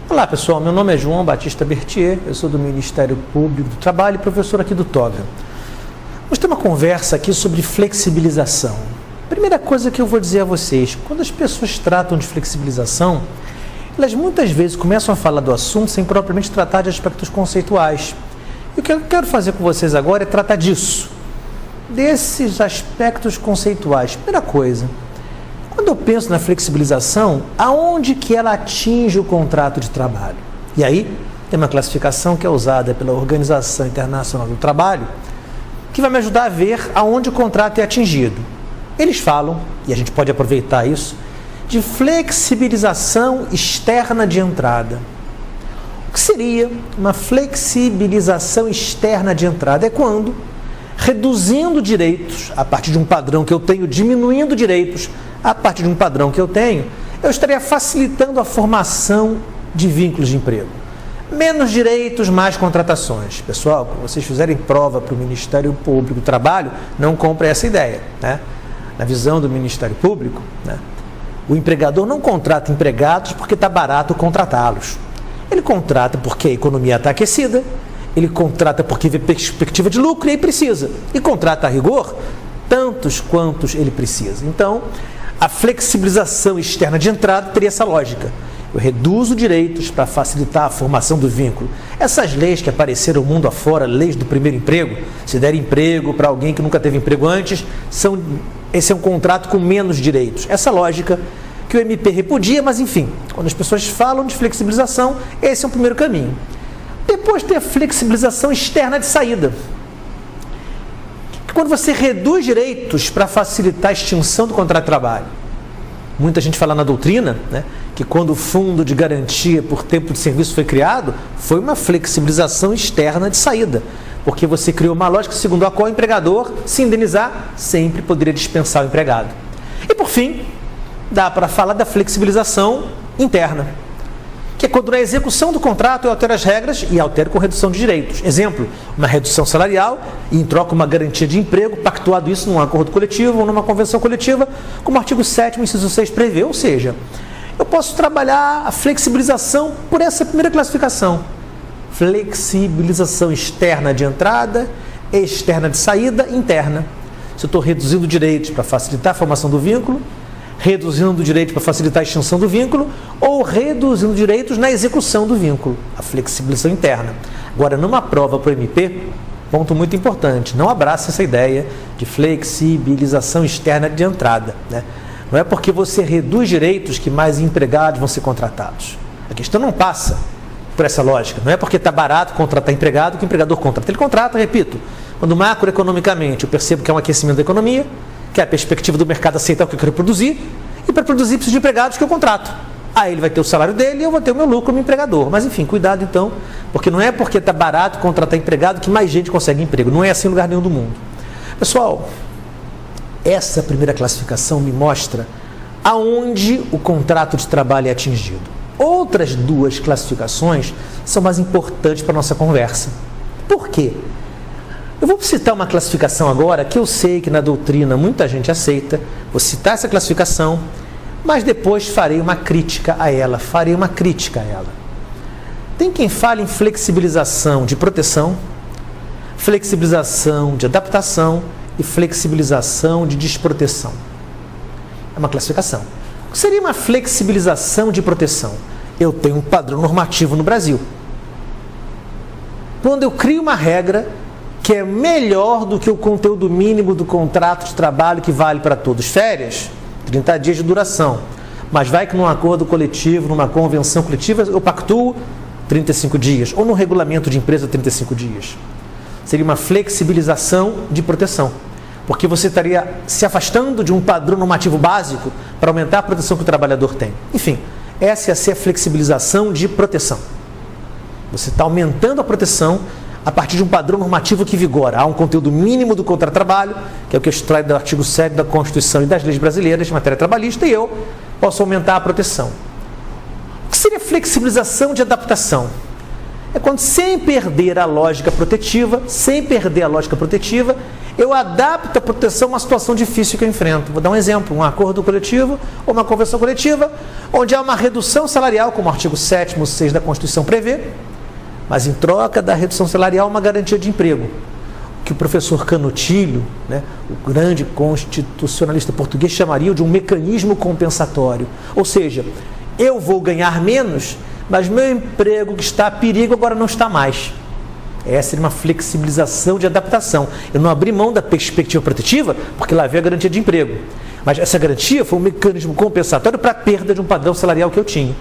Olá pessoal, meu nome é João Batista Bertier, eu sou do Ministério Público do Trabalho e professor aqui do TOGA. Vamos ter uma conversa aqui sobre flexibilização. Primeira coisa que eu vou dizer a vocês, quando as pessoas tratam de flexibilização, elas muitas vezes começam a falar do assunto sem propriamente tratar de aspectos conceituais. E o que eu quero fazer com vocês agora é tratar disso, desses aspectos conceituais. Primeira coisa, quando eu penso na flexibilização, aonde que ela atinge o contrato de trabalho? E aí, tem uma classificação que é usada pela Organização Internacional do Trabalho, que vai me ajudar a ver aonde o contrato é atingido. Eles falam, e a gente pode aproveitar isso, de flexibilização externa de entrada. O que seria uma flexibilização externa de entrada? É quando, reduzindo direitos, a partir de um padrão que eu tenho, diminuindo direitos, a partir de um padrão que eu tenho, eu estaria facilitando a formação de vínculos de emprego. Menos direitos, mais contratações. Pessoal, quando vocês fizerem prova para o Ministério Público do Trabalho, não comprem essa ideia, né? Na visão do Ministério Público, né? O empregador não contrata empregados porque está barato contratá-los. Ele contrata porque a economia está aquecida, ele contrata porque vê perspectiva de lucro e aí precisa. E contrata a rigor tantos quantos ele precisa. Então, a flexibilização externa de entrada teria essa lógica. Eu reduzo direitos para facilitar a formação do vínculo. Essas leis que apareceram mundo afora, leis do primeiro emprego, se der emprego para alguém que nunca teve emprego antes, esse é um contrato com menos direitos. Essa lógica que o MP repudia, mas enfim, quando as pessoas falam de flexibilização, esse é o primeiro caminho. Depois tem a flexibilização externa de saída. Quando você reduz direitos para facilitar a extinção do contrato de trabalho. Muita gente fala na doutrina, né, que quando o fundo de garantia por tempo de serviço foi criado, foi uma flexibilização externa de saída, porque você criou uma lógica segundo a qual o empregador, se indenizar, sempre poderia dispensar o empregado. E por fim, dá para falar da flexibilização interna, que é quando na execução do contrato eu altero as regras e altero com redução de direitos. Exemplo, uma redução salarial e em troca uma garantia de emprego, pactuado isso num acordo coletivo ou numa convenção coletiva, como o artigo 7º, inciso 6 prevê. Ou seja, eu posso trabalhar a flexibilização por essa primeira classificação. Flexibilização externa de entrada, externa de saída, interna. Se eu estou reduzindo direitos para facilitar a formação do vínculo, reduzindo direitos para facilitar a extinção do vínculo ou reduzindo direitos na execução do vínculo, a flexibilização interna. Agora, numa prova para o MP, ponto muito importante, não abraça essa ideia de flexibilização externa de entrada, né? Não é porque você reduz direitos que mais empregados vão ser contratados. A questão não passa por essa lógica. Não é porque está barato contratar empregado que o empregador contrata. Ele contrata, repito, quando macroeconomicamente eu percebo que é um aquecimento da economia, que é a perspectiva do mercado aceitar o que eu quero produzir, e para produzir preciso de empregados que eu contrato. Aí ele vai ter o salário dele e eu vou ter o meu lucro como empregador. Mas enfim, cuidado então, porque não é porque está barato contratar empregado que mais gente consegue emprego. Não é assim em lugar nenhum do mundo. Pessoal, essa primeira classificação me mostra aonde o contrato de trabalho é atingido. Outras duas classificações são mais importantes para a nossa conversa. Por quê? Eu vou citar uma classificação agora que eu sei que na doutrina muita gente aceita. Vou citar essa classificação, mas depois farei uma crítica a ela. Tem quem fale em flexibilização de proteção, flexibilização de adaptação e flexibilização de desproteção. É uma classificação. O que seria uma flexibilização de proteção? Eu tenho um padrão normativo no Brasil. Quando eu crio uma regra que é melhor do que o conteúdo mínimo do contrato de trabalho que vale para todos. Férias, 30 dias de duração. Mas vai que num acordo coletivo, numa convenção coletiva, eu pactuo 35 dias. Ou no regulamento de empresa, 35 dias. Seria uma flexibilização de proteção. Porque você estaria se afastando de um padrão normativo básico para aumentar a proteção que o trabalhador tem. Enfim, essa ia ser a flexibilização de proteção. Você está aumentando a proteção a partir de um padrão normativo que vigora. Há um conteúdo mínimo do contrato de trabalho, que é o que extrai do artigo 7º da Constituição e das leis brasileiras de matéria trabalhista, e eu posso aumentar a proteção. O que seria flexibilização de adaptação? É quando, sem perder a lógica protetiva, eu adapto a proteção a uma situação difícil que eu enfrento. Vou dar um exemplo, um acordo coletivo ou uma convenção coletiva, onde há uma redução salarial, como o artigo 7º, 6 da Constituição prevê, mas em troca da redução salarial, uma garantia de emprego. Que o professor Canutilho, né, o grande constitucionalista português, chamaria de um mecanismo compensatório. Ou seja, eu vou ganhar menos, mas meu emprego que está a perigo agora não está mais. Essa é uma flexibilização de adaptação. Eu não abri mão da perspectiva protetiva, porque lá veio a garantia de emprego. Mas essa garantia foi um mecanismo compensatório para a perda de um padrão salarial que eu tinha.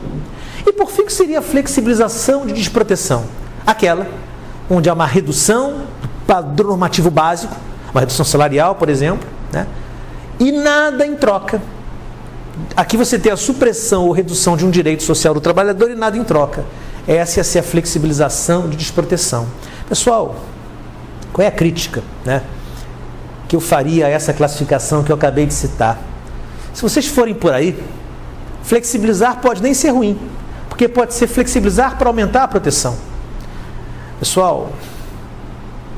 E por fim, que seria a flexibilização de desproteção? Aquela onde há uma redução do padrão normativo básico, uma redução salarial, por exemplo, né? E nada em troca. Aqui você tem a supressão ou redução de um direito social do trabalhador e nada em troca. Essa ia ser a flexibilização de desproteção. Pessoal, qual é a crítica, né, que eu faria a essa classificação que eu acabei de citar? Se vocês forem por aí, flexibilizar pode nem ser ruim, porque pode ser flexibilizar para aumentar a proteção. Pessoal,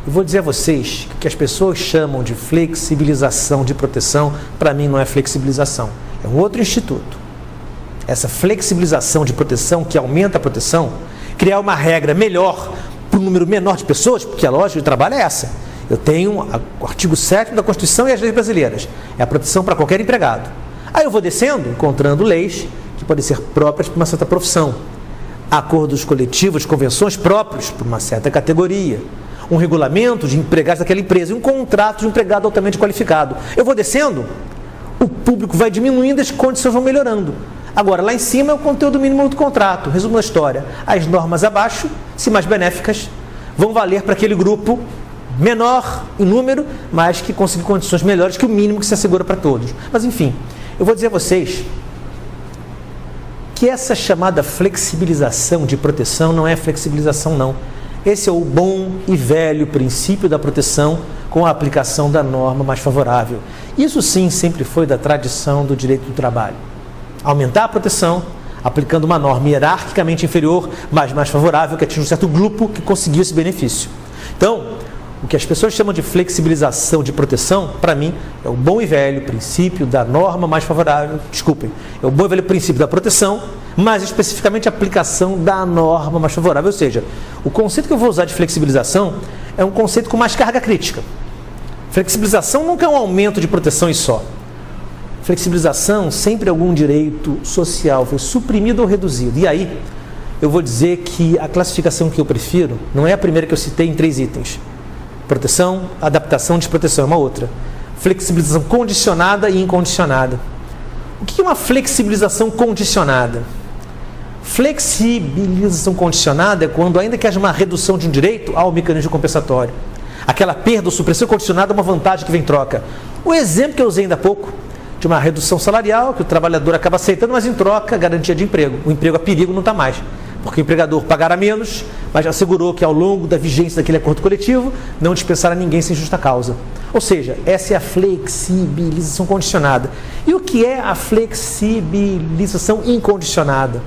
eu vou dizer a vocês que o que as pessoas chamam de flexibilização de proteção, para mim não é flexibilização, é um outro instituto. Essa flexibilização de proteção, que aumenta a proteção, criar uma regra melhor para um número menor de pessoas, porque a lógica de trabalho é essa. Eu tenho o artigo 7º da Constituição e as leis brasileiras. É a proteção para qualquer empregado. Aí eu vou descendo, encontrando leis que podem ser próprias para uma certa profissão. Acordos coletivos, convenções próprios para uma certa categoria. Um regulamento de empregados daquela empresa e um contrato de empregado altamente qualificado. Eu vou descendo, o público vai diminuindo e as condições vão melhorando. Agora, lá em cima é o conteúdo mínimo do contrato. Resumo da história. As normas abaixo, se mais benéficas, vão valer para aquele grupo menor em número, mas que conseguir condições melhores que o mínimo que se assegura para todos. Mas, enfim, eu vou dizer a vocês que essa chamada flexibilização de proteção não é flexibilização, não. Esse é o bom e velho princípio da proteção com a aplicação da norma mais favorável. Isso sim sempre foi da tradição do direito do trabalho. Aumentar a proteção, aplicando uma norma hierarquicamente inferior, mas mais favorável, que atinge um certo grupo que conseguiu esse benefício. Então, o que as pessoas chamam de flexibilização de proteção, para mim, é o bom e velho princípio da norma mais favorável, é o bom e velho princípio da proteção, mas especificamente a aplicação da norma mais favorável. Ou seja, o conceito que eu vou usar de flexibilização é um conceito com mais carga crítica. Flexibilização nunca é um aumento de proteção e só. Flexibilização, sempre algum direito social foi suprimido ou reduzido. E aí, eu vou dizer que a classificação que eu prefiro não é a primeira que eu citei em 3 itens. Proteção, adaptação, desproteção é uma outra. Flexibilização condicionada e incondicionada. O que é uma flexibilização condicionada? Flexibilização condicionada é quando, ainda que haja uma redução de um direito, há um mecanismo compensatório. Aquela perda ou supressão condicionada é uma vantagem que vem em troca. O exemplo que eu usei ainda há pouco, de uma redução salarial, que o trabalhador acaba aceitando, mas em troca, garantia de emprego. O emprego a perigo não está mais, porque o empregador pagará menos, mas já assegurou que ao longo da vigência daquele acordo coletivo, não dispensará ninguém sem justa causa. Ou seja, essa é a flexibilização condicionada. E o que é a flexibilização incondicionada?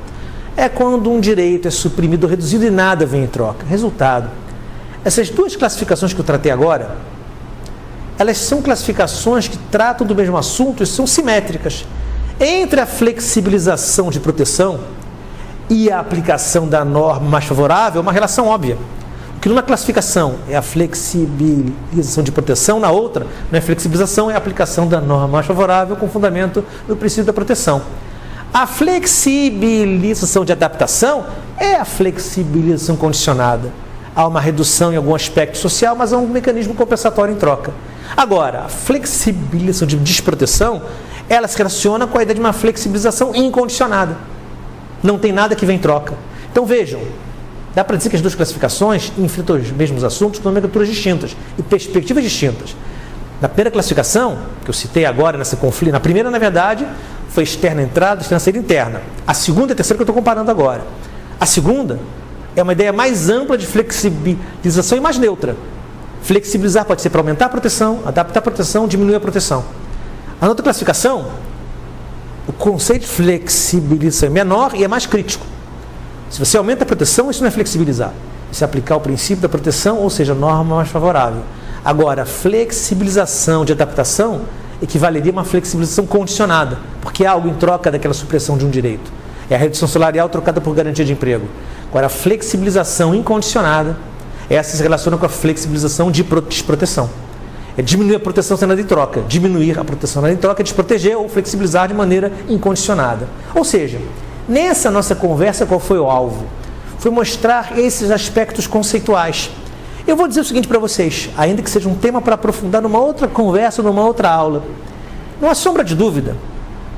É quando um direito é suprimido ou reduzido e nada vem em troca. Resultado, essas duas classificações que eu tratei agora, elas são classificações que tratam do mesmo assunto e são simétricas. Entre a flexibilização de proteção e a aplicação da norma mais favorável, uma relação óbvia. O que numa classificação é a flexibilização de proteção, na outra não é flexibilização, é a aplicação da norma mais favorável com fundamento no princípio da proteção. A flexibilização de adaptação é a flexibilização condicionada. Há uma redução em algum aspecto social, mas há um mecanismo compensatório em troca. Agora, a flexibilização de desproteção, ela se relaciona com a ideia de uma flexibilização incondicionada. Não tem nada que vem em troca. Então vejam, dá para dizer que as duas classificações enfrentam os mesmos assuntos com nomenclaturas distintas e perspectivas distintas. Na primeira classificação, que eu citei agora nessa conflito, na primeira, na verdade, foi externa entrada, externa saída interna. A segunda e a terceira que eu estou comparando agora. A segunda é uma ideia mais ampla de flexibilização e mais neutra. Flexibilizar pode ser para aumentar a proteção, adaptar a proteção, diminuir a proteção. A outra classificação, o conceito de flexibilização é menor e é mais crítico. Se você aumenta a proteção, isso não é flexibilizar. Isso é aplicar o princípio da proteção, ou seja, a norma mais favorável. Agora, flexibilização de adaptação equivaleria a uma flexibilização condicionada, porque é algo em troca daquela supressão de um direito. É a redução salarial trocada por garantia de emprego. Agora, a flexibilização incondicionada, essa se relaciona com a flexibilização de desproteção. É diminuir a proteção sem nada em troca. Diminuir a proteção nada em troca é desproteger ou flexibilizar de maneira incondicionada. Ou seja, nessa nossa conversa, qual foi o alvo? Foi mostrar esses aspectos conceituais. Eu vou dizer o seguinte para vocês, ainda que seja um tema para aprofundar numa outra conversa, numa outra aula. Não há sombra de dúvida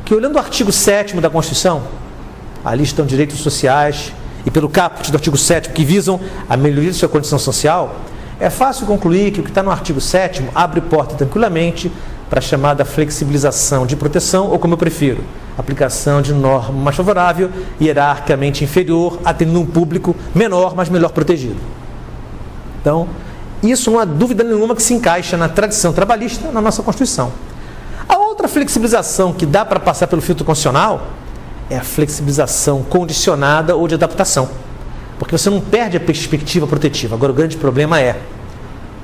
que, olhando o artigo 7º da Constituição, ali estão direitos sociais, e pelo caput do artigo 7º, que visam a melhoria de sua condição social, é fácil concluir que o que está no artigo 7º abre porta tranquilamente para a chamada flexibilização de proteção, ou como eu prefiro, aplicação de norma mais favorável, hierarquicamente inferior, atendendo um público menor, mas melhor protegido. Então, isso não há dúvida nenhuma que se encaixa na tradição trabalhista, na nossa Constituição. A outra flexibilização que dá para passar pelo filtro constitucional é a flexibilização condicionada ou de adaptação, porque você não perde a perspectiva protetiva. Agora, o grande problema é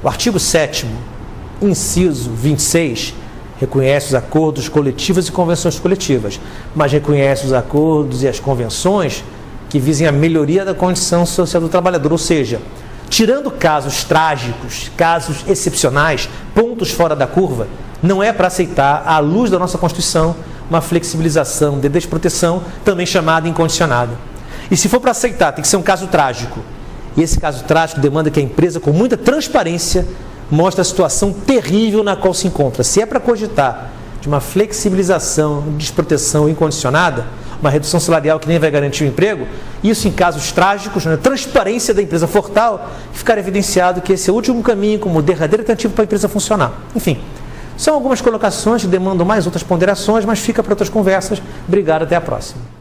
o artigo 7º, inciso 26, reconhece os acordos coletivos e convenções coletivas, mas reconhece os acordos e as convenções que visem a melhoria da condição social do trabalhador, ou seja, tirando casos trágicos, casos excepcionais, pontos fora da curva, não é para aceitar, à luz da nossa Constituição, uma flexibilização de desproteção, também chamada incondicionada. E se for para aceitar, tem que ser um caso trágico. E esse caso trágico demanda que a empresa, com muita transparência, mostre a situação terrível na qual se encontra. Se é para cogitar de uma flexibilização, desproteção incondicionada, uma redução salarial que nem vai garantir o emprego, isso em casos trágicos, na transparência da empresa for tal, ficar evidenciado que esse é o último caminho como derradeiro tentativo para a empresa funcionar. Enfim, são algumas colocações que demandam mais outras ponderações, mas fica para outras conversas. Obrigado, até a próxima.